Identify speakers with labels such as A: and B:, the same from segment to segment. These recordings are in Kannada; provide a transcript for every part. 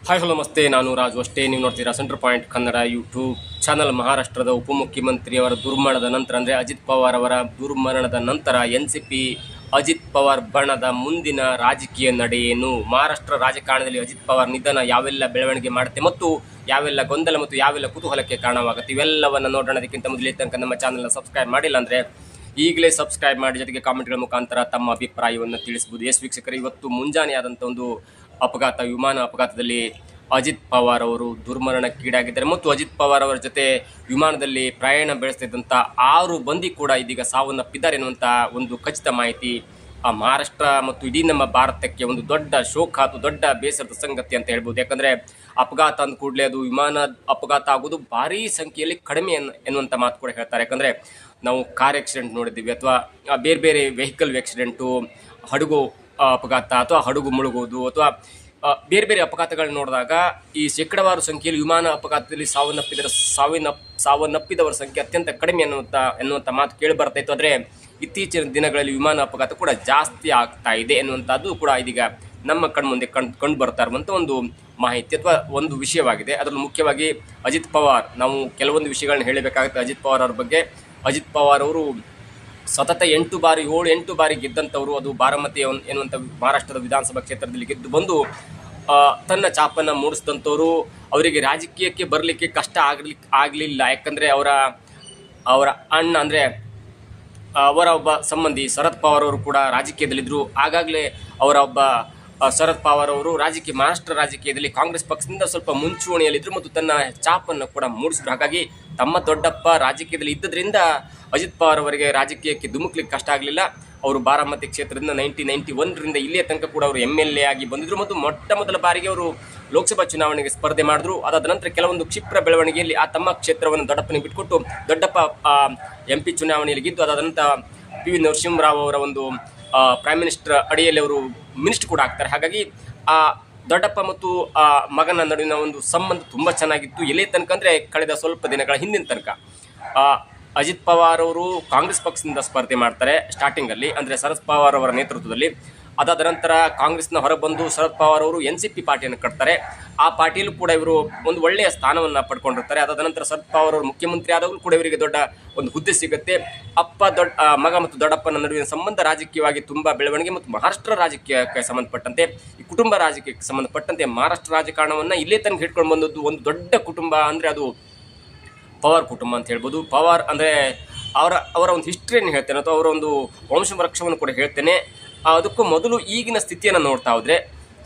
A: ಹಾಯ್ ಹಲೋ ನಮಸ್ತೆ, ನಾನು ರಾಜು ಅಷ್ಟೇ. ನೀವು ನೋಡ್ತೀರಾ centre point Kannada YouTube channel. ಮಹಾರಾಷ್ಟ್ರದ ಉಪಮುಖ್ಯಮಂತ್ರಿಯವರ ದುರ್ಮರಣದ ನಂತರ, ಅಂದರೆ ಅಜಿತ್ ಪವಾರ್ ಅವರ ದುರ್ಮರಣದ ನಂತರ NCP ಅಜಿತ್ ಪವಾರ್ ಬಣದ ಮುಂದಿನ ರಾಜಕೀಯ ನಡೆ ಏನು, ಮಹಾರಾಷ್ಟ್ರ ರಾಜಕಾರಣದಲ್ಲಿ ಅಜಿತ್ ಪವಾರ್ ನಿಧನ ಯಾವೆಲ್ಲ ಬೆಳವಣಿಗೆ ಮಾಡುತ್ತೆ ಮತ್ತು ಯಾವೆಲ್ಲ ಗೊಂದಲ ಮತ್ತು ಯಾವೆಲ್ಲ ಕುತೂಹಲಕ್ಕೆ ಕಾರಣವಾಗುತ್ತೆ, ಇವೆಲ್ಲವನ್ನು ನೋಡೋಣ. ಅದಕ್ಕಿಂತ ಮೊದಲೇ ತನಕ ನಮ್ಮ ಚಾನಲ್ನ ಸಬ್ಸ್ಕ್ರೈಬ್ ಮಾಡಿಲ್ಲ ಅಂದರೆ ಈಗಲೇ ಸಬ್ಸ್ಕ್ರೈಬ್ ಮಾಡಿ, ಜೊತೆಗೆ ಕಾಮೆಂಟ್ಗಳ ಮುಖಾಂತರ ತಮ್ಮ ಅಭಿಪ್ರಾಯವನ್ನು ತಿಳಿಸಬಹುದು. ವೀಕ್ಷಕರು, ಇವತ್ತು ಮುಂಜಾನೆ ಆದಂಥ ಒಂದು ಅಪಘಾತ, ವಿಮಾನ ಅಪಘಾತದಲ್ಲಿ ಅಜಿತ್ ಪವಾರ್ ಅವರು ದುರ್ಮರಣಕ್ಕೀಡಾಗಿದ್ದಾರೆ ಮತ್ತು ಅಜಿತ್ ಪವಾರ್ ಅವರ ಜೊತೆ ವಿಮಾನದಲ್ಲಿ ಪ್ರಯಾಣ ಬೆಳೆಸ್ತಿದ್ದಂಥ 6 ಮಂದಿ ಕೂಡ ಇದೀಗ ಸಾವನ್ನಪ್ಪಿದ್ದಾರೆ ಎನ್ನುವಂಥ ಒಂದು ಖಚಿತ ಮಾಹಿತಿ ಮಹಾರಾಷ್ಟ್ರ ಮತ್ತು ಇಡೀ ನಮ್ಮ ಭಾರತಕ್ಕೆ ಒಂದು ದೊಡ್ಡ ಶೋಕ ಅಥವಾ ದೊಡ್ಡ ಬೇಸರದ ಸಂಗತಿ ಅಂತ ಹೇಳ್ಬೋದು. ಯಾಕಂದರೆ ಅಪಘಾತ ಅಂದ ಕೂಡಲೇ ಅದು ವಿಮಾನ ಅಪಘಾತ ಆಗೋದು ಭಾರೀ ಸಂಖ್ಯೆಯಲ್ಲಿ ಕಡಿಮೆ ಎನ್ನುವಂಥ ಮಾತು ಕೂಡ ಹೇಳ್ತಾರೆ. ಯಾಕಂದರೆ ನಾವು ಕಾರ್ ಆಕ್ಸಿಡೆಂಟ್ ನೋಡಿದ್ದೀವಿ, ಅಥವಾ ಬೇರೆ ಬೇರೆ ವೆಹಿಕಲ್ ಆಕ್ಸಿಡೆಂಟು, ಹಡಗು ಅಪಘಾತ ಅಥವಾ ಹಡಗು ಮುಳುಗೋದು, ಅಥವಾ ಬೇರೆ ಬೇರೆ ಅಪಘಾತಗಳನ್ನ ನೋಡಿದಾಗ ಈ ಶೇಕಡಾವಾರು ಸಂಖ್ಯೆಯಲ್ಲಿ ವಿಮಾನ ಅಪಘಾತದಲ್ಲಿ ಸಾವನ್ನಪ್ಪಿದವರ ಸಂಖ್ಯೆ ಅತ್ಯಂತ ಕಡಿಮೆ ಎನ್ನುವಂಥ ಮಾತು ಕೇಳಿ ಬರ್ತಾಯಿತ್ತು. ಆದರೆ ಇತ್ತೀಚಿನ ದಿನಗಳಲ್ಲಿ ವಿಮಾನ ಅಪಘಾತ ಕೂಡ ಜಾಸ್ತಿ ಆಗ್ತಾ ಇದೆ ಎನ್ನುವಂಥದ್ದು ಕೂಡ ಇದೀಗ ನಮ್ಮ ಕಣ್ಮುಂದೆ ಕಂಡು ಬರ್ತಾ ಇರುವಂಥ ಒಂದು ಮಾಹಿತಿ ಅಥವಾ ಒಂದು ವಿಷಯವಾಗಿದೆ. ಅದರಲ್ಲೂ ಮುಖ್ಯವಾಗಿ ಅಜಿತ್ ಪವಾರ್, ನಾವು ಕೆಲವೊಂದು ವಿಷಯಗಳನ್ನ ಹೇಳಬೇಕಾಗುತ್ತೆ ಅಜಿತ್ ಪವಾರ್ ಅವ್ರ ಬಗ್ಗೆ. ಅಜಿತ್ ಪವಾರ್ ಅವರು ಸತತ 8 ಬಾರಿ ಗೆದ್ದಂಥವರು. ಅದು ಬಾರಾಮತಿ ಎನ್ನುವಂಥ ಮಹಾರಾಷ್ಟ್ರದ ವಿಧಾನಸಭಾ ಕ್ಷೇತ್ರದಲ್ಲಿ ಗೆದ್ದು ಬಂದು ತನ್ನ ಛಾಪನ್ನು ಮೂಡಿಸಿದಂಥವರು. ಅವರಿಗೆ ರಾಜಕೀಯಕ್ಕೆ ಬರಲಿಕ್ಕೆ ಕಷ್ಟ ಆಗಲಿಲ್ಲ. ಯಾಕಂದರೆ ಅವರ ಅಣ್ಣ, ಅಂದರೆ ಅವರ ಒಬ್ಬ ಸಂಬಂಧಿ ಶರದ್ ಪವಾರ್ ಅವರು ಕೂಡ ರಾಜಕೀಯದಲ್ಲಿದ್ದರು. ಆಗಾಗಲೇ ಅವರ ಒಬ್ಬ ಶರದ್ ಪವಾರ್ ಅವರು ಮಹಾರಾಷ್ಟ್ರ ರಾಜಕೀಯದಲ್ಲಿ ಕಾಂಗ್ರೆಸ್ ಪಕ್ಷದಿಂದ ಸ್ವಲ್ಪ ಮುಂಚೂಣಿಯಲ್ಲಿದ್ದರು ಮತ್ತು ತನ್ನ ಛಾಪನ್ನು ಕೂಡ ಮೂಡಿಸಿದ್ರು. ಹಾಗಾಗಿ ತಮ್ಮ ದೊಡ್ಡಪ್ಪ ರಾಜಕೀಯದಲ್ಲಿ ಇದ್ದದ್ರಿಂದ ಅಜಿತ್ ಪವಾರ್ ಅವರಿಗೆ ರಾಜಕೀಯಕ್ಕೆ ಧುಮುಕ್ಲಿಕ್ಕೆ ಕಷ್ಟ ಆಗಲಿಲ್ಲ. ಅವರು ಬಾರಾಮತಿ ಕ್ಷೇತ್ರದಿಂದ 1991ರಿಂದ ಇಲ್ಲಿಯ ತನಕ ಕೂಡ ಅವರು MLA ಆಗಿ ಬಂದಿದ್ದರು ಮತ್ತು ಮೊಟ್ಟ ಮೊದಲ ಬಾರಿಗೆ ಅವರು ಲೋಕಸಭಾ ಚುನಾವಣೆಗೆ ಸ್ಪರ್ಧೆ ಮಾಡಿದ್ರು. ಅದಾದ ನಂತರ ಕೆಲವೊಂದು ಕ್ಷಿಪ್ರ ಬೆಳವಣಿಗೆಯಲ್ಲಿ ಆ ತಮ್ಮ ಕ್ಷೇತ್ರವನ್ನು ದೊಡ್ಡಪ್ಪನಿಗೆ ಬಿಟ್ಟುಕೊಟ್ಟು ದೊಡ್ಡಪ್ಪ MP ಚುನಾವಣೆಯಲ್ಲಿ ಗೆದ್ದು, ಅದಾದ ನಂತರ PV ನರಸಿಂಹರಾವ್ ಅವರ ಒಂದು ಪ್ರೈಮ್ ಮಿನಿಸ್ಟರ್ ಅಡಿಯಲ್ಲಿ ಅವರು ಮಿನಿಸ್ಟರ್ ಕೂಡ ಆಗ್ತಾರೆ. ಹಾಗಾಗಿ ಆ ದೊಡ್ಡಪ್ಪ ಮತ್ತು ಆ ಮಗನ ನಡುವಿನ ಒಂದು ಸಂಬಂಧ ತುಂಬ ಚೆನ್ನಾಗಿತ್ತು. ಎಲ್ಲಿ ತನಕ ಅಂದರೆ ಕಳೆದ ಸ್ವಲ್ಪ ದಿನಗಳ ಹಿಂದಿನ ತನಕ ಅಜಿತ್ ಪವಾರ್ ಅವರು ಕಾಂಗ್ರೆಸ್ ಪಕ್ಷದಿಂದ ಸ್ಪರ್ಧೆ ಮಾಡ್ತಾರೆ ಸ್ಟಾರ್ಟಿಂಗಲ್ಲಿ, ಅಂದರೆ ಶರದ್ ಪವಾರ್ ಅವರ ನೇತೃತ್ವದಲ್ಲಿ. ಅದಾದ ನಂತರ ಕಾಂಗ್ರೆಸ್ನ ಹೊರಬಂದು ಶರದ್ ಪವಾರ್ ಅವರು NCP ಪಾರ್ಟಿಯನ್ನು ಕಟ್ತಾರೆ. ಆ ಪಾರ್ಟಿಯಲ್ಲೂ ಕೂಡ ಇವರು ಒಂದು ಒಳ್ಳೆಯ ಸ್ಥಾನವನ್ನು ಪಡ್ಕೊಂಡಿರ್ತಾರೆ. ಅದಾದ ನಂತರ ಶರದ್ ಪವಾರ್ ಅವರು ಮುಖ್ಯಮಂತ್ರಿ ಆದಾಗಲೂ ಕೂಡ ಇವರಿಗೆ ದೊಡ್ಡ ಒಂದು ಹುದ್ದೆ ಸಿಗುತ್ತೆ. ಮಗ ಮತ್ತು ದೊಡ್ಡಪ್ಪನ ನಡುವಿನ ಸಂಬಂಧ ರಾಜಕೀಯವಾಗಿ ತುಂಬ ಬೆಳವಣಿಗೆ ಮತ್ತು ಮಹಾರಾಷ್ಟ್ರ ರಾಜಕೀಯಕ್ಕೆ ಸಂಬಂಧಪಟ್ಟಂತೆ, ಈ ಕುಟುಂಬ ರಾಜಕೀಯಕ್ಕೆ ಸಂಬಂಧಪಟ್ಟಂತೆ ಮಹಾರಾಷ್ಟ್ರ ರಾಜಕಾರಣವನ್ನು ಇಲ್ಲೇ ತನಕ ಹಿಡ್ಕೊಂಡು ಬಂದದ್ದು ಒಂದು ದೊಡ್ಡ ಕುಟುಂಬ ಅಂದರೆ ಅದು ಪವಾರ್ ಕುಟುಂಬ ಅಂತ ಹೇಳ್ಬೋದು. ಪವಾರ್ ಅಂದರೆ ಅವರ ಒಂದು ಹಿಸ್ಟ್ರಿಯನ್ನು ಹೇಳ್ತೇನೆ ಅಥವಾ ಅವರ ಒಂದು ವಂಶವೃಕ್ಷವನ್ನು ಕೂಡ ಹೇಳ್ತೇನೆ. ಅದಕ್ಕೂ ಮೊದಲು ಈಗಿನ ಸ್ಥಿತಿಯನ್ನು ನೋಡ್ತಾ ಹೋದರೆ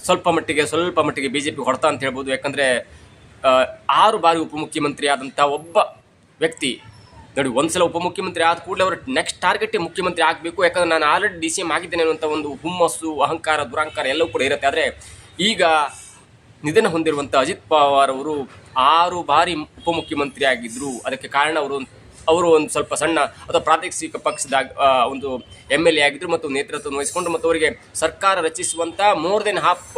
A: ಸ್ವಲ್ಪ ಮಟ್ಟಿಗೆ BJP ಹೊಡೆತ ಅಂತ ಹೇಳ್ಬೋದು. ಯಾಕಂದರೆ 6 ಬಾರಿ ಉಪಮುಖ್ಯಮಂತ್ರಿ ಆದಂಥ ಒಬ್ಬ ವ್ಯಕ್ತಿ ನೋಡಿ, ಒಂದ್ಸಲ ಉಪಮುಖ್ಯಮಂತ್ರಿ ಆದ ಕೂಡಲೇ ಅವರ ನೆಕ್ಸ್ಟ್ ಟಾರ್ಗೆಟೇ ಮುಖ್ಯಮಂತ್ರಿ ಆಗಬೇಕು. ಯಾಕಂದರೆ ನಾನು ಆಲ್ರೆಡಿ DCM ಆಗಿದ್ದೇನೆ ಅನ್ನುವಂಥ ಒಂದು ಹುಮ್ಮಸ್ಸು, ಅಹಂಕಾರ, ದುರಹಂಕಾರ ಎಲ್ಲವೂ ಕೂಡ ಇರುತ್ತೆ. ಆದರೆ ಈಗ ನಿಧನ ಹೊಂದಿರುವಂಥ ಅಜಿತ್ ಪವಾರ್ ಅವರು 6 ಬಾರಿ ಉಪಮುಖ್ಯಮಂತ್ರಿ ಆಗಿದ್ದರು. ಅದಕ್ಕೆ ಕಾರಣ ಅವರು ಒಂದು ಸ್ವಲ್ಪ ಸಣ್ಣ ಅಥವಾ ಪ್ರಾದೇಶಿಕ ಪಕ್ಷದ ಒಂದು MLA ಆಗಿದ್ದರು ಮತ್ತು ನೇತೃತ್ವವನ್ನು ವಹಿಸಿಕೊಂಡು, ಮತ್ತು ಅವರಿಗೆ ಸರ್ಕಾರ ರಚಿಸುವಂಥ ಮೋರ್ ದೆನ್ ಹಾಫ್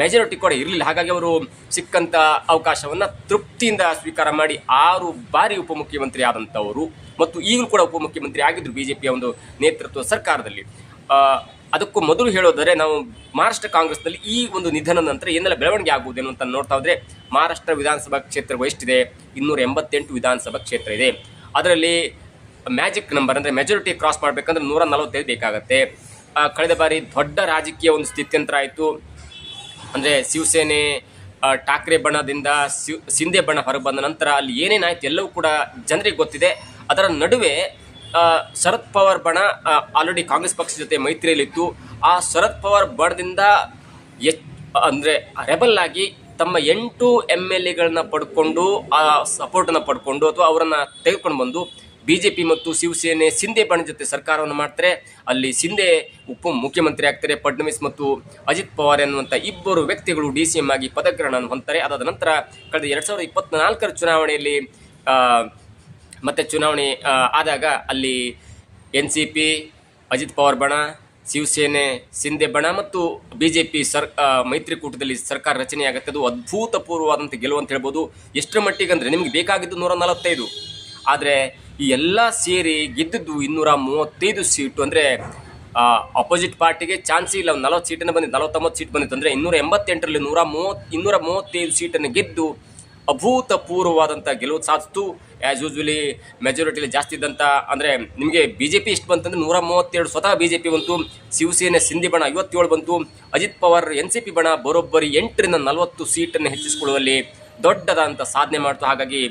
A: ಮೆಜಾರಿಟಿ ಕೂಡ ಇರಲಿಲ್ಲ. ಹಾಗಾಗಿ ಅವರು ಸಿಕ್ಕಂಥ ಅವಕಾಶವನ್ನು ತೃಪ್ತಿಯಿಂದ ಸ್ವೀಕಾರ ಮಾಡಿ 6 ಬಾರಿ ಉಪಮುಖ್ಯಮಂತ್ರಿ ಆದಂಥವರು ಮತ್ತು ಈಗಲೂ ಕೂಡ ಉಪಮುಖ್ಯಮಂತ್ರಿ ಆಗಿದ್ದರು BJPಯ ಒಂದು ನೇತೃತ್ವ ಸರ್ಕಾರದಲ್ಲಿ. ಅದಕ್ಕೂ ಮೊದಲು ಹೇಳೋದಾದರೆ, ನಾವು ಮಹಾರಾಷ್ಟ್ರ ಕಾಂಗ್ರೆಸ್ನಲ್ಲಿ ಈ ಒಂದು ನಿಧನದ ನಂತರ ಏನೆಲ್ಲ ಬೆಳವಣಿಗೆ ಆಗುವುದೇನು ಅಂತ ನೋಡ್ತಾ ಹೋದರೆ, ಮಹಾರಾಷ್ಟ್ರ ವಿಧಾನಸಭಾ ಕ್ಷೇತ್ರವು ಎಷ್ಟಿದೆ? 288 ವಿಧಾನಸಭಾ ಕ್ಷೇತ್ರ ಇದೆ. ಅದರಲ್ಲಿ ಮ್ಯಾಜಿಕ್ ನಂಬರ್ ಅಂದರೆ ಮೆಜಾರಿಟಿ ಕ್ರಾಸ್ ಮಾಡಬೇಕಂದ್ರೆ 145 ಬೇಕಾಗುತ್ತೆ. ಕಳೆದ ಬಾರಿ ದೊಡ್ಡ ರಾಜಕೀಯ ಒಂದು ಸ್ಥಿತ್ಯಂತರ ಆಯಿತು. ಅಂದರೆ ಶಿವಸೇನೆ ಠಾಕ್ರೆ ಬಣದಿಂದ ಶಿಂದೆ ಬಣ ಹೊರಗೆ ಬಂದ ನಂತರ ಅಲ್ಲಿ ಏನೇನಾಯಿತು ಎಲ್ಲವೂ ಕೂಡ ಜನರಿಗೆ ಗೊತ್ತಿದೆ. ಅದರ ನಡುವೆ ಶರದ್ ಪವಾರ್ ಬಣ ಆಲ್ರೆಡಿ ಕಾಂಗ್ರೆಸ್ ಪಕ್ಷದ ಜೊತೆ ಮೈತ್ರಿಯಲ್ಲಿತ್ತು. ಆ ಶರದ್ ಪವಾರ್ ಬಣದಿಂದ ಅಂದರೆ ರೆಬಲ್ ಆಗಿ ತಮ್ಮ 8 MLAಗಳನ್ನ ಪಡ್ಕೊಂಡು, ಆ ಸಪೋರ್ಟನ್ನು ಪಡ್ಕೊಂಡು ಅಥವಾ ಅವರನ್ನು ತೆಗೆದುಕೊಂಡು ಬಂದು BJP ಮತ್ತು ಶಿವಸೇನೆ ಶಿಂದೆ ಬಣ ಜೊತೆ ಸರ್ಕಾರವನ್ನು ಮಾಡ್ತಾರೆ. ಅಲ್ಲಿ ಶಿಂದೆ ಮುಖ್ಯಮಂತ್ರಿ ಆಗ್ತಾರೆ. ಫಡ್ನವೀಸ್ ಮತ್ತು ಅಜಿತ್ ಪವಾರ್ ಎನ್ನುವಂಥ ಇಬ್ಬರು ವ್ಯಕ್ತಿಗಳು DCM ಆಗಿ ಪದಗ್ರಹಣವನ್ನು ಹೊಂದ್ತಾರೆ. ಅದಾದ ನಂತರ ಕಳೆದ 2024ರ ಚುನಾವಣೆಯಲ್ಲಿ ಮತ್ತೆ ಚುನಾವಣೆ ಆದಾಗ ಅಲ್ಲಿ NCP, ಅಜಿತ್ ಪವಾರ್ ಬಣ, ಶಿವಸೇನೆ, ಶಿಂದೆ ಬಣ ಮತ್ತು BJP ಮೈತ್ರಿಕೂಟದಲ್ಲಿ ಸರ್ಕಾರ ರಚನೆಯಾಗುತ್ತೆ. ಅದು ಅದ್ಭುತಪೂರ್ವವಾದಂಥ ಗೆಲುವು ಅಂತ ಹೇಳ್ಬೋದು. ಎಷ್ಟರ ಮಟ್ಟಿಗೆ ಅಂದರೆ ನಿಮಗೆ ಬೇಕಾಗಿದ್ದು 145, ಆದರೆ ಈ ಎಲ್ಲ ಸೇರಿ ಗೆದ್ದಿದ್ದು 235 ಸೀಟು. ಅಂದರೆ ಅಪೋಸಿಟ್ ಪಾರ್ಟಿಗೆ ಚಾನ್ಸೇ ಇಲ್ಲ. 40 ಸೀಟನ್ನು ಬಂದಿದ್ದು, 49 ಸೀಟ್ ಬಂದಿತ್ತು. ಅಂದರೆ 288ರಲ್ಲಿ 235 ಸೀಟನ್ನು ಗೆದ್ದು ಅಭೂತಪೂರ್ವವಾದಂಥ ಗೆಲುವು ಸಾಧಿಸ್ತು. ಆ್ಯಸ್ ಯೂಸ್ವಲಿ ಮೆಜಾರಿಟಿಲಿ ಜಾಸ್ತಿ ಇದ್ದಂಥ, ಅಂದರೆ ನಿಮಗೆ ಬಿ ಜೆ ಪಿ ಎಷ್ಟು ಬಂತಂದರೆ 132 ಸ್ವತಃ ಬಿ ಜೆ ಪಿ ಬಂತು. ಶಿವಸೇನೆ ಸಿಂಧಿ ಬಣ 57 ಬಂತು. ಅಜಿತ್ ಪವಾರ್ NCP ಬಣ ಬರೋಬ್ಬರಿ 8ರಿಂದ 40 ಸೀಟನ್ನು ಹೆಚ್ಚಿಸಿಕೊಳ್ಳುವಲ್ಲಿ ದೊಡ್ಡದಾದಂಥ ಸಾಧನೆ ಮಾಡ್ತು. ಹಾಗಾಗಿ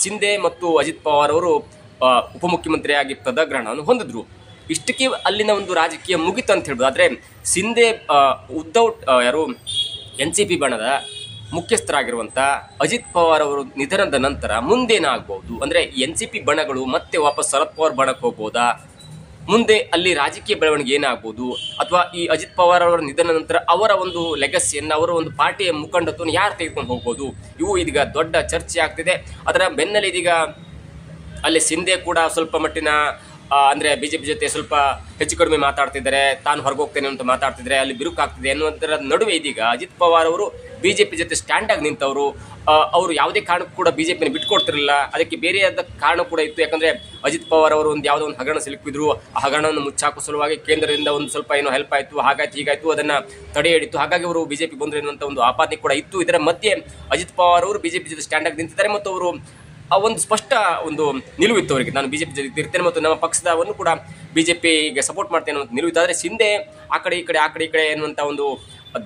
A: ಶಿಂದೆ ಮತ್ತು ಅಜಿತ್ ಪವಾರ್ ಅವರು ಉಪಮುಖ್ಯಮಂತ್ರಿಯಾಗಿ ಪದಗ್ರಹಣವನ್ನು ಹೊಂದಿದ್ರು. ಇಷ್ಟಕ್ಕೆ ಅಲ್ಲಿನ ಒಂದು ರಾಜಕೀಯ ಮುಗಿತು ಅಂತ ಹೇಳ್ಬೋದು. ಆದರೆ ಶಿಂದೆ ಉದ್ಧವ್ ಯಾರು NCP ಬಣದ ಮುಖ್ಯಸ್ಥರಾಗಿರುವಂಥ ಅಜಿತ್ ಪವಾರ್ ಅವರು ನಿಧನದ ನಂತರ ಮುಂದೇನಾಗ್ಬೋದು, ಅಂದರೆ NCP ಬಣಗಳು ಮತ್ತೆ ವಾಪಸ್ ಶರದ್ ಪವಾರ್ ಬಣಕ್ಕೆ ಹೋಗ್ಬೋದಾ, ಮುಂದೆ ಅಲ್ಲಿ ರಾಜಕೀಯ ಬೆಳವಣಿಗೆ ಏನಾಗ್ಬೋದು, ಅಥವಾ ಈ ಅಜಿತ್ ಪವಾರ್ ಅವರ ನಿಧನ ನಂತರ ಅವರ ಒಂದು ಲೆಗಸಿಯನ್ನು, ಅವರ ಒಂದು ಪಾರ್ಟಿಯ ಮುಖಂಡತ್ವವನ್ನು ಯಾರು ತೆಗೆದುಕೊಂಡು ಹೋಗ್ಬೋದು, ಇವು ಇದೀಗ ದೊಡ್ಡ ಚರ್ಚೆ ಆಗ್ತಿದೆ. ಅದರ ಬೆನ್ನಲ್ಲೇ ಇದೀಗ ಅಲ್ಲಿ ಶಿಂದೆ ಕೂಡ ಸ್ವಲ್ಪ ಮಟ್ಟಿನ ಅಂದರೆ BJP ಜೊತೆ ಸ್ವಲ್ಪ ಹೆಚ್ಚು ಕಡಿಮೆ ಮಾತಾಡ್ತಿದ್ದಾರೆ, ತಾನು ಹೊರಗೋಗ್ತೇನೆ ಅಂತ ಮಾತಾಡ್ತಿದ್ದಾರೆ, ಅಲ್ಲಿ ಬಿರುಕಾಗ್ತಿದೆ ಅನ್ನುವಂಥರ ನಡುವೆ ಇದೀಗ ಅಜಿತ್ ಪವಾರ್ ಅವರು BJP ಜೊತೆ ಸ್ಟ್ಯಾಂಡಾಗಿ ನಿಂತವರು. ಅವರು ಯಾವುದೇ ಕಾರಣಕ್ಕೂ ಕೂಡ BJPನ ಬಿಟ್ಕೊಡ್ತಿರಲಿಲ್ಲ. ಅದಕ್ಕೆ ಬೇರೆಯಾದ ಕಾರಣ ಕೂಡ ಇತ್ತು. ಯಾಕಂದರೆ ಅಜಿತ್ ಪವಾರ್ ಅವರು ಯಾವುದೋ ಒಂದು ಹಗರಣ ಸಿಲುಕಿದ್ರು. ಆ ಹಗರಣವನ್ನು ಮುಚ್ಚಾಕೋ ಸಲುವಾಗಿ ಕೇಂದ್ರದಿಂದ ಒಂದು ಸ್ವಲ್ಪ ಏನೋ ಹೆಲ್ಪ್ ಆಯಿತು, ಹಾಗಾಯ್ತು ಹೀಗಾಯಿತು, ಅದನ್ನು ತಡೆ ಹಿಡಿತು. ಹಾಗಾಗಿ ಅವರು BJP ಬಂದರು ಎನ್ನುವಂಥ ಒಂದು ಆಪಾದನೆ ಕೂಡ ಇತ್ತು. ಇದರ ಮಧ್ಯೆ ಅಜಿತ್ ಪವಾರ್ ಅವರು BJP ಜೊತೆ ಸ್ಟ್ಯಾಂಡಾಗಿ ನಿಂತಿದ್ದಾರೆ ಮತ್ತು ಅವರು ಒಂದು ಸ್ಪಷ್ಟ ಒಂದು ನಿಲುವಿತ್ತು ಅವರಿಗೆ, ನಾನು BJP ಜೊತೆ ಇರ್ತೇನೆ ಮತ್ತು ನಮ್ಮ ಪಕ್ಷದವನ್ನು ಕೂಡ BJPಗೆ ಸಪೋರ್ಟ್ ಮಾಡ್ತೇನೆ ಅಂತ ನಿಲುವಿತ್ತು. ಆದರೆ ಶಿಂದೆ ಆ ಕಡೆ ಈ ಕಡೆ ಎನ್ನುವಂಥ ಒಂದು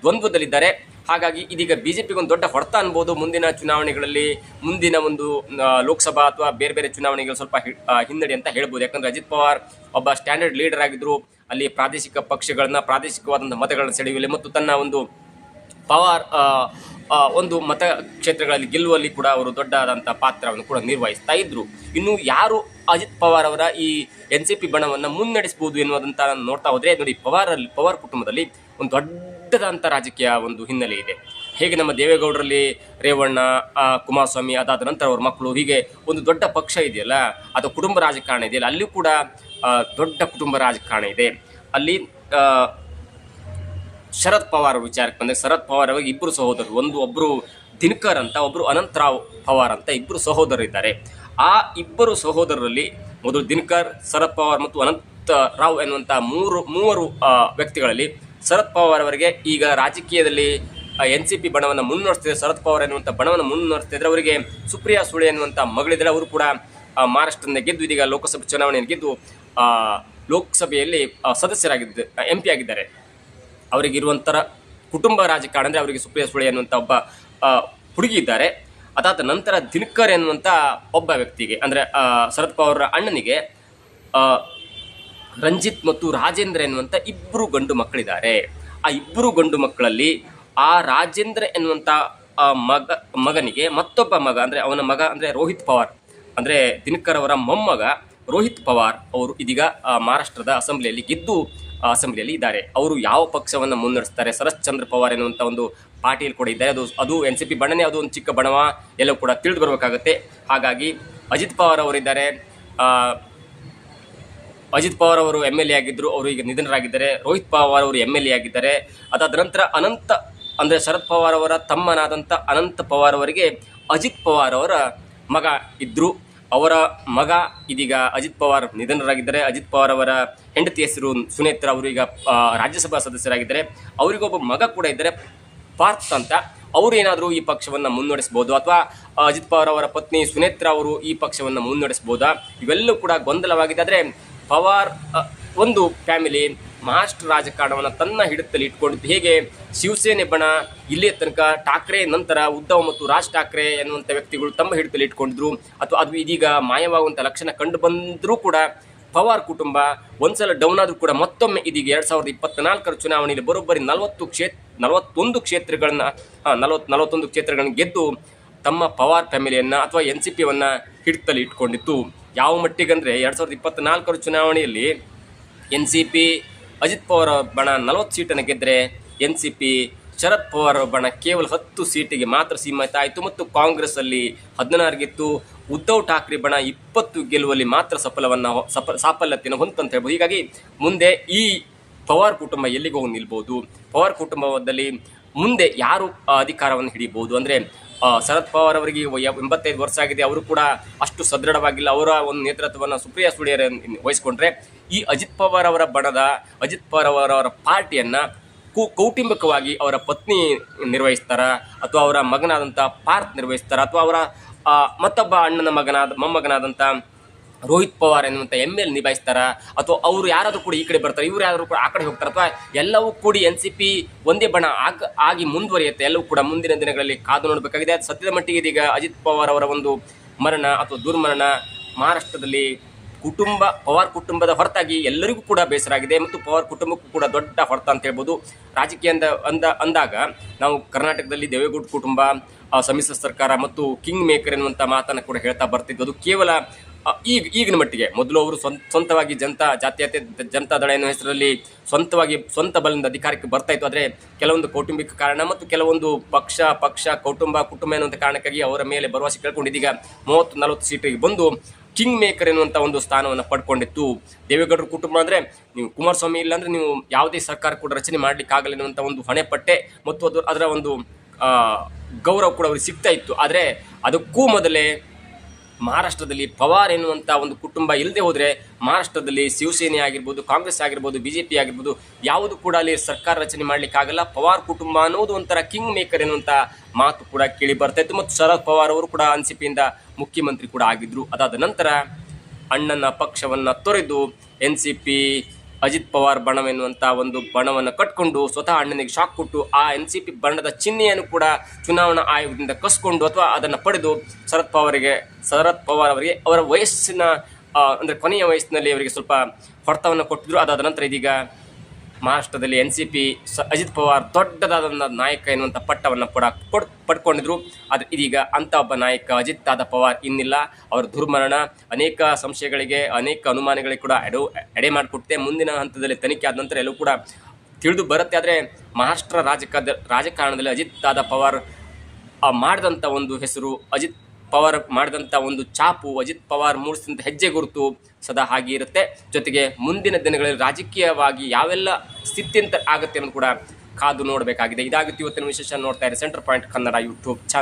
A: ದ್ವಂದ್ವದಲ್ಲಿದ್ದಾರೆ. ಹಾಗಾಗಿ ಇದೀಗ BJPಗೆ ಒಂದು ದೊಡ್ಡ ಹೊಡೆತ ಅನ್ಬೋದು ಮುಂದಿನ ಚುನಾವಣೆಗಳಲ್ಲಿ, ಮುಂದಿನ ಒಂದು ಲೋಕಸಭಾ ಅಥವಾ ಬೇರೆ ಬೇರೆ ಚುನಾವಣೆಗಳು ಸ್ವಲ್ಪ ಹಿನ್ನಡೆ ಅಂತ ಹೇಳ್ಬೋದು. ಯಾಕಂದರೆ ಅಜಿತ್ ಪವಾರ್ ಒಬ್ಬ ಸ್ಟ್ಯಾಂಡರ್ಡ್ ಲೀಡರ್ ಆಗಿದ್ದರು. ಅಲ್ಲಿ ಪ್ರಾದೇಶಿಕ ಪಕ್ಷಗಳನ್ನ, ಪ್ರಾದೇಶಿಕವಾದಂಥ ಮತಗಳನ್ನು ಸೆಳೆಯುವಲ್ಲಿ ಮತ್ತು ತನ್ನ ಒಂದು ಪವಾರ್ ಒಂದು ಮತ ಕ್ಷೇತ್ರಗಳಲ್ಲಿ ಗೆಲ್ಲುವಲ್ಲಿ ಕೂಡ ಅವರು ದೊಡ್ಡದಾದಂಥ ಪಾತ್ರವನ್ನು ಕೂಡ ನಿರ್ವಹಿಸ್ತಾ ಇದ್ದರು. ಇನ್ನು ಯಾರು ಅಜಿತ್ ಪವಾರ್ ಅವರ ಈ NCP ಬಣವನ್ನು ಮುನ್ನಡೆಸ್ಬೋದು ಎನ್ನುವುದಂತ ನೋಡ್ತಾ ಹೋದರೆ ನೋಡಿ, ಪವಾರ್ ಕುಟುಂಬದಲ್ಲಿ ಒಂದು ದೊಡ್ಡದಾದಂಥ ರಾಜಕೀಯ ಒಂದು ಹಿನ್ನೆಲೆ ಇದೆ. ಹೇಗೆ ನಮ್ಮ ದೇವೇಗೌಡರಲ್ಲಿ ರೇವಣ್ಣ, ಕುಮಾರಸ್ವಾಮಿ, ಅದಾದ ನಂತರ ಅವ್ರ ಮಕ್ಕಳು, ಹೀಗೆ ಒಂದು ದೊಡ್ಡ ಪಕ್ಷ ಇದೆಯಲ್ಲ, ಅದು ಕುಟುಂಬ ರಾಜಕಾರಣ ಇದೆಯಲ್ಲ, ಅಲ್ಲಿಯೂ ಕೂಡ ದೊಡ್ಡ ಕುಟುಂಬ ರಾಜಕಾರಣ ಇದೆ. ಅಲ್ಲಿ ಶರದ್ ಪವಾರ್ ವಿಚಾರಕ್ಕೆ ಬಂದಾಗ, ಶರದ್ ಪವಾರ್ ಅವರಿಗೆ ಇಬ್ಬರು ಸಹೋದರರು, ಒಬ್ಬರು ದಿನಕರ್ ಅಂತ, ಒಬ್ಬರು ಅನಂತರಾವ್ ಪವಾರ್ ಅಂತ ಇಬ್ಬರು ಸಹೋದರರಿದ್ದಾರೆ. ಆ ಇಬ್ಬರು ಸಹೋದರರಲ್ಲಿ ಮೊದಲು ದಿನಕರ್, ಶರದ್ ಪವಾರ್ ಮತ್ತು ಅನಂತ ರಾವ್ ಎನ್ನುವಂಥ ಮೂವರು ವ್ಯಕ್ತಿಗಳಲ್ಲಿ ಶರದ್ ಪವಾರ್ ಅವರಿಗೆ ಈಗ ರಾಜಕೀಯದಲ್ಲಿ NCP ಬಣವನ್ನು ಮುನ್ನಡೆಸ್ತಿದ್ದಾರೆ. ಶರದ್ ಪವಾರ್ ಎನ್ನುವಂಥ ಬಣವನ್ನು ಮುನ್ನಡೆಸ್ತಿದ್ದಾರೆ. ಅವರಿಗೆ ಸುಪ್ರಿಯಾ ಸುಳೆ ಎನ್ನುವಂಥ ಮಗಳಿದ್ದಾರೆ. ಅವರು ಕೂಡ ಮಹಾರಾಷ್ಟ್ರದಿಂದ ಗೆದ್ದು ಇದೀಗ ಲೋಕಸಭೆ ಚುನಾವಣೆಯನ್ನು ಗೆದ್ದು ಲೋಕಸಭೆಯಲ್ಲಿ ಸದಸ್ಯರಾಗಿದ್ದು MP ಆಗಿದ್ದಾರೆ. ಅವರಿಗಿರುವಂಥರ ಕುಟುಂಬ ರಾಜಕಾರಣ ಅಂದರೆ ಅವರಿಗೆ ಸುಪ್ರಿಯಾ ಸುಳೆ ಎನ್ನುವಂಥ ಒಬ್ಬ ಹುಡುಗಿ ಇದ್ದಾರೆ. ಅದಾದ ನಂತರ ದಿನಕರ್ ಎನ್ನುವಂಥ ಒಬ್ಬ ವ್ಯಕ್ತಿಗೆ, ಅಂದರೆ ಶರದ್ ಪವಾರ್ ಅಣ್ಣನಿಗೆ ರಂಜಿತ್ ಮತ್ತು ರಾಜೇಂದ್ರ ಎನ್ನುವಂಥ ಇಬ್ಬರು ಗಂಡು ಮಕ್ಕಳಿದ್ದಾರೆ. ಆ ಇಬ್ಬರು ಗಂಡು ಮಕ್ಕಳಲ್ಲಿ ಆ ರಾಜೇಂದ್ರ ಎನ್ನುವಂಥ ಮಗನಿಗೆ ಮತ್ತೊಬ್ಬ ಮಗ, ಅಂದರೆ ಅವನ ಮಗ ಅಂದರೆ ರೋಹಿತ್ ಪವಾರ್, ಅಂದರೆ ದಿನಕರ್ ಅವರ ಮೊಮ್ಮಗ ರೋಹಿತ್ ಪವಾರ್ ಅವರು ಇದೀಗ ಮಹಾರಾಷ್ಟ್ರದ ಅಸೆಂಬ್ಲಿಯಲ್ಲಿ ಗೆದ್ದು ಅಸೆಂಬ್ಲಿಯಲ್ಲಿ ಇದ್ದಾರೆ. ಅವರು ಯಾವ ಪಕ್ಷವನ್ನು ಮುನ್ನಡೆಸ್ತಾರೆ, ಶರತ್ ಚಂದ್ರ ಪವಾರ್ ಎನ್ನುವಂಥ ಒಂದು ಪಾರ್ಟಿಯಲ್ಲಿ ಕೂಡ ಇದ್ದಾರೆ. ಅದು NCP ಬಣನೇ, ಅದು ಒಂದು ಚಿಕ್ಕ ಬಣವ, ಎಲ್ಲವೂ ಕೂಡ ತಿಳಿದು ಬರಬೇಕಾಗತ್ತೆ. ಹಾಗಾಗಿ ಅಜಿತ್ ಪವಾರ್ ಅವರಿದ್ದಾರೆ. ಅಜಿತ್ ಪವಾರ್ ಅವರು MLA ಆಗಿದ್ದರು, ಅವರು ಈಗ ನಿಧನರಾಗಿದ್ದಾರೆ. ರೋಹಿತ್ ಪವಾರ್ ಅವರು MLA ಆಗಿದ್ದಾರೆ. ಅದಾದ ನಂತರ ಅಂದರೆ ಶರದ್ ಪವಾರ್ ಅವರ ತಮ್ಮನಾದಂಥ ಅನಂತ ಪವಾರ್ ಅವರಿಗೆ ಅಜಿತ್ ಪವಾರ್ ಅವರ ಮಗ ಇದ್ದರು. ಅವರ ಮಗ ಇದೀಗ ಅಜಿತ್ ಪವಾರ್ ನಿಧನರಾಗಿದ್ದಾರೆ. ಅಜಿತ್ ಪವಾರ್ ಅವರ ಹೆಂಡತಿ ಹೆಸರು ಸುನೇತ್ರ, ಅವರು ಈಗ ರಾಜ್ಯಸಭಾ ಸದಸ್ಯರಾಗಿದ್ದಾರೆ. ಅವರಿಗೊಬ್ಬ ಮಗ ಕೂಡ ಇದ್ದಾರೆ, ಪಾರ್ಥ್ ಅಂತ. ಅವರು ಏನಾದರೂ ಈ ಪಕ್ಷವನ್ನು ಮುನ್ನಡೆಸ್ಬೋದು, ಅಥವಾ ಅಜಿತ್ ಪವಾರ್ ಅವರ ಪತ್ನಿ ಸುನೇತ್ರ ಅವರು ಈ ಪಕ್ಷವನ್ನು ಮುನ್ನಡೆಸ್ಬೋದಾ, ಇವೆಲ್ಲವೂ ಕೂಡ ಗೊಂದಲವಾಗಿದೆ. ಆದರೆ ಪವಾರ್ ಒಂದು ಫ್ಯಾಮಿಲಿ ಮಹಾರಾಷ್ಟ್ರ ರಾಜಕಾರಣವನ್ನು ತನ್ನ ಹಿಡಿತಲ್ಲಿ ಇಟ್ಕೊಂಡಿದ್ದು. ಹೇಗೆ ಶಿವಸೇನೆ ಬಣ ಇಲ್ಲಿಯ ತನಕ ಠಾಕ್ರೆ ನಂತರ ಉದ್ಧವ್ ಮತ್ತು ರಾಜ್ ಠಾಕ್ರೆ ಎನ್ನುವಂಥ ವ್ಯಕ್ತಿಗಳು ತಮ್ಮ ಹಿಡಿತಲ್ಲಿ ಇಟ್ಕೊಂಡಿದ್ರು, ಅಥವಾ ಅದು ಇದೀಗ ಮಾಯವಾಗುವಂಥ ಲಕ್ಷಣ ಕಂಡು ಬಂದರೂ ಕೂಡ ಪವಾರ್ ಕುಟುಂಬ ಒಂದ್ಸಲ ಡೌನ್ ಆದರೂ ಕೂಡ ಮತ್ತೊಮ್ಮೆ ಇದೀಗ 2024 ಚುನಾವಣೆಯಲ್ಲಿ ಬರೋಬ್ಬರಿ 41 ಕ್ಷೇತ್ರಗಳನ್ನು ಗೆದ್ದು ತಮ್ಮ ಪವಾರ್ ಫ್ಯಾಮಿಲಿಯನ್ನು ಅಥವಾ NCPಯನ್ನು ಹಿಡಿತಲ್ಲಿ ಇಟ್ಕೊಂಡಿತ್ತು. ಯಾವ ಮಟ್ಟಿಗಂದರೆ 2024 ಚುನಾವಣೆಯಲ್ಲಿ NCP ಅಜಿತ್ ಪವಾರ್ ಬಣ 40 ಸೀಟನ್ನು ಗೆದ್ದರೆ NCP ಶರದ್ ಪವಾರ್ ಬಣ ಕೇವಲ 10 ಸೀಟಿಗೆ ಮಾತ್ರ ಸೀಮಿತ ಆಯಿತು. ಮತ್ತು ಕಾಂಗ್ರೆಸ್ಸಲ್ಲಿ 16 ಗೆದ್ದು ಉದ್ಧವ್ ಠಾಕ್ರೆ ಬಣ 20 ಗೆಲ್ಲುವಲ್ಲಿ ಮಾತ್ರ ಸಾಫಲ್ಯತೆಯನ್ನು ಹೊಂದಂತ ಹೇಳ್ಬೋದು. ಹೀಗಾಗಿ ಮುಂದೆ ಈ ಪವಾರ್ ಕುಟುಂಬ ಎಲ್ಲಿಗೆ ಹೋಗಿ ನಿಲ್ಬೋದು, ಪವಾರ್ ಕುಟುಂಬದಲ್ಲಿ ಮುಂದೆ ಯಾರು ಅಧಿಕಾರವನ್ನು ಹಿಡಿಬೋದು, ಅಂದರೆ ಶರದ್ ಪವಾರ್ ಅವರಿಗೆ 85 ವರ್ಷ ಆಗಿದೆ, ಅವರು ಕೂಡ ಅಷ್ಟು ಸದೃಢವಾಗಿಲ್ಲ. ಅವರ ಒಂದು ನೇತೃತ್ವವನ್ನು ಸುಪ್ರಿಯಾ ಸುಳೆ ವಹಿಸ್ಕೊಂಡ್ರೆ ಈ ಅಜಿತ್ ಪವಾರ್ ಅವರ ಬಣದ ಅಜಿತ್ ಪವಾರ್ ಅವರ ಪಾರ್ಟಿಯನ್ನು ಕೌಟುಂಬಿಕವಾಗಿ ಅವರ ಪತ್ನಿ ನಿರ್ವಹಿಸ್ತಾರ, ಅಥವಾ ಅವರ ಮಗನಾದಂಥ ಪಾರ್ಥ ನಿರ್ವಹಿಸ್ತಾರ, ಅಥವಾ ಅವರ ಮತ್ತೊಬ್ಬ ಅಣ್ಣನ ಮೊಮ್ಮಗನಾದಂಥ ರೋಹಿತ್ ಪವಾರ್ ಎನ್ನುವಂಥ ML ನಿಭಾಯಿಸ್ತಾರ, ಅಥವಾ ಅವರು ಯಾರಾದರೂ ಕೂಡ ಈ ಕಡೆ ಬರ್ತಾರೆ, ಇವರು ಯಾರಾದರೂ ಕೂಡ ಆ ಕಡೆ ಹೋಗ್ತಾರೆ, ಅಥವಾ ಎಲ್ಲವೂ ಕೂಡಿ NCP ಒಂದೇ ಬಣ ಆಗಿ ಮುಂದುವರಿಯುತ್ತೆ. ಎಲ್ಲವೂ ಕೂಡ ಮುಂದಿನ ದಿನಗಳಲ್ಲಿ ಕಾದು ನೋಡಬೇಕಾಗಿದೆ. ಸದ್ಯದ ಮಟ್ಟಿಗೆ ಇದೀಗ ಅಜಿತ್ ಪವಾರ್ ಅವರ ಒಂದು ಮರಣ ಅಥವಾ ದುರ್ಮರಣ ಮಹಾರಾಷ್ಟ್ರದಲ್ಲಿ ಪವಾರ್ ಕುಟುಂಬದ ಹೊರತಾಗಿ ಎಲ್ಲರಿಗೂ ಕೂಡ ಬೇಸರ ಆಗಿದೆ, ಮತ್ತು ಪವಾರ್ ಕುಟುಂಬಕ್ಕೂ ಕೂಡ ದೊಡ್ಡ ಹೊರತ ಅಂತ ಹೇಳ್ಬೋದು. ರಾಜಕೀಯ ಅಂದಾಗ ನಾವು ಕರ್ನಾಟಕದಲ್ಲಿ ದೇವೇಗೌಡ ಕುಟುಂಬ, ಸಮ್ಮಿಶ್ರ ಸರ್ಕಾರ ಮತ್ತು ಕಿಂಗ್ ಮೇಕರ್ ಎನ್ನುವಂಥ ಮಾತನ್ನು ಕೂಡ ಹೇಳ್ತಾ ಬರ್ತಿದ್ದು. ಅದು ಕೇವಲ ಈಗಿನ ಮಟ್ಟಿಗೆ. ಮೊದಲು ಅವರು ಸ್ವಂತವಾಗಿ ಜನತಾ ದಳ ಎನ್ನುವ ಹೆಸರಲ್ಲಿ ಸ್ವಂತ ಬಲದಿಂದ ಅಧಿಕಾರಕ್ಕೆ ಬರ್ತಾ ಇತ್ತು. ಆದರೆ ಕೆಲವೊಂದು ಕೌಟುಂಬಿಕ ಕಾರಣ ಮತ್ತು ಕೆಲವೊಂದು ಪಕ್ಷ ಕುಟುಂಬ ಎನ್ನುವಂಥ ಕಾರಣಕ್ಕಾಗಿ ಅವರ ಮೇಲೆ ಭರವಸೆ ಕೇಳ್ಕೊಂಡು ಇದೀಗ 30-40 ಸೀಟಿಗೆ ಬಂದು ಕಿಂಗ್ ಮೇಕರ್ ಎನ್ನುವಂಥ ಒಂದು ಸ್ಥಾನವನ್ನು ಪಡ್ಕೊಂಡಿತ್ತು. ದೇವೇಗೌಡರ ಕುಟುಂಬ ಅಂದರೆ ನೀವು ಕುಮಾರಸ್ವಾಮಿ ಇಲ್ಲ ಅಂದರೆ ನೀವು ಯಾವುದೇ ಸರ್ಕಾರ ಕೂಡ ರಚನೆ ಮಾಡಲಿಕ್ಕಾಗಲ್ಲ ಎನ್ನುವಂಥ ಒಂದು ಹೊಣೆಪಟ್ಟೆ ಮತ್ತು ಅದರ ಒಂದು ಗೌರವ ಕೂಡ ಅವ್ರಿಗೆ ಸಿಗ್ತಾ ಇತ್ತು. ಆದರೆ ಅದಕ್ಕೂ ಮೊದಲೇ ಮಹಾರಾಷ್ಟ್ರದಲ್ಲಿ ಪವಾರ್ ಎನ್ನುವಂಥ ಒಂದು ಕುಟುಂಬ ಇಲ್ಲದೆ ಹೋದರೆ ಮಹಾರಾಷ್ಟ್ರದಲ್ಲಿ ಶಿವಸೇನೆ ಆಗಿರ್ಬೋದು, ಕಾಂಗ್ರೆಸ್ ಆಗಿರ್ಬೋದು, BJP ಆಗಿರ್ಬೋದು, ಯಾವುದು ಕೂಡ ಅಲ್ಲಿ ಸರ್ಕಾರ ರಚನೆ ಮಾಡಲಿಕ್ಕಾಗಲ್ಲ. ಪವಾರ್ ಕುಟುಂಬ ಅನ್ನೋದು ಒಂಥರ ಕಿಂಗ್ ಮೇಕರ್ ಎನ್ನುವಂಥ ಮಾತು ಕೂಡ ಕೇಳಿ ಬರ್ತಾ ಇತ್ತು. ಮತ್ತು ಶರದ್ ಪವಾರ್ ಅವರು ಕೂಡ NCPಯಿಂದ ಮುಖ್ಯಮಂತ್ರಿ ಕೂಡ ಆಗಿದ್ದರು. ಅದಾದ ನಂತರ ಅಣ್ಣನ ಪಕ್ಷವನ್ನು ತೊರೆದು NCP ಅಜಿತ್ ಪವಾರ್ ಬಣವೆನ್ನುವಂಥ ಒಂದು ಬಣವನ್ನು ಕಟ್ಕೊಂಡು ಸ್ವತಃ ಅಣ್ಣನಿಗೆ ಶಾಕ್ ಕೊಟ್ಟು ಆ NCP ಬಣ್ಣದ ಚಿಹ್ನೆಯನ್ನು ಕೂಡ ಚುನಾವಣಾ ಆಯೋಗದಿಂದ ಕಸ್ಕೊಂಡು ಅಥವಾ ಅದನ್ನು ಪಡೆದು ಶರದ್ ಪವಾರ್ ಅವರಿಗೆ ಅವರ ವಯಸ್ಸಿನ ಅಂದರೆ ಕೊನೆಯ ವಯಸ್ಸಿನಲ್ಲಿ ಅವರಿಗೆ ಸ್ವಲ್ಪ ಹೊಡೆತವನ್ನು ಕೊಟ್ಟಿದ್ರು. ಅದಾದ ನಂತರ ಇದೀಗ ಮಹಾರಾಷ್ಟ್ರದಲ್ಲಿ NCP ಅಜಿತ್ ಪವಾರ್ ದೊಡ್ಡದಾದ ನಾಯಕ ಎನ್ನುವಂಥ ಪಟ್ಟವನ್ನು ಕೂಡ ಪಡ್ಕೊಂಡಿದ್ರು. ಆದರೆ ಇದೀಗ ಅಂಥ ಒಬ್ಬ ನಾಯಕ ಅಜಿತ್ ಪವಾರ್ ಇನ್ನಿಲ್ಲ. ಅವರ ದುರ್ಮರಣ ಅನೇಕ ಸಂಶಯಗಳಿಗೆ, ಅನೇಕ ಅನುಮಾನಗಳಿಗೆ ಕೂಡ ಎಡೆ ಮಾಡಿಕೊಡುತ್ತೆ. ಮುಂದಿನ ಹಂತದಲ್ಲಿ ತನಿಖೆ ಆದ ನಂತರ ಎಲ್ಲವೂ ಕೂಡ ತಿಳಿದು ಬರುತ್ತೆ. ಆದರೆ ಮಹಾರಾಷ್ಟ್ರ ರಾಜಕಾರಣದಲ್ಲಿ ಅಜಿತ್ ಪವಾರ್ ಮಾಡಿದಂಥ ಒಂದು ಹೆಸರು, ಅಜಿತ್ ಪವಾರ್ ಮಾಡಿದಂಥ ಒಂದು ಛಾಪು, ಅಜಿತ್ ಪವಾರ್ ಮೂಡಿಸಿದಂಥ ಹೆಜ್ಜೆ ಗುರುತು ಸದಾ ಹಾಗೆ ಇರುತ್ತೆ. ಜೊತೆಗೆ ಮುಂದಿನ ದಿನಗಳಲ್ಲಿ ರಾಜಕೀಯವಾಗಿ ಯಾವೆಲ್ಲ ಸ್ಥಿತ್ಯಂತರ ಆಗುತ್ತೆ ಅನ್ನೋದು ಕೂಡ ಕಾದು ನೋಡಬೇಕಾಗಿದೆ. ಇದಾಗಿತ್ತು ಇವತ್ತಿನ ವಿಶೇಷ. ನೋಡ್ತಾ ಇರಿ centre point Kannada YouTube channel.